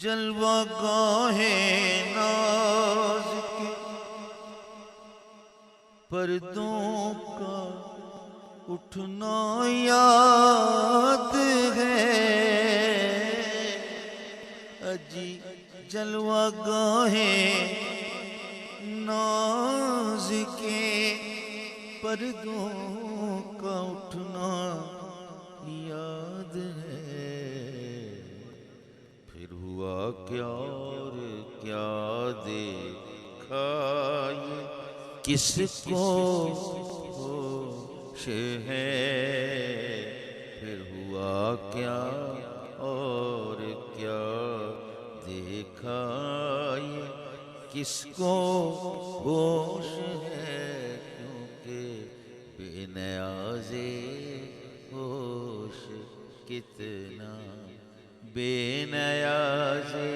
जलवा गाहे नाज के पर्दों का उठना याद है। अजी जलवा गाहे नाज के पर्दों का उठना याद है। फिर हुआ क्या और क्या देखा ये किसको होश है। फिर हुआ क्या और क्या देखा ये किसको होश है। क्योंकि बेनियाज़े होश कितना बेनियाज़े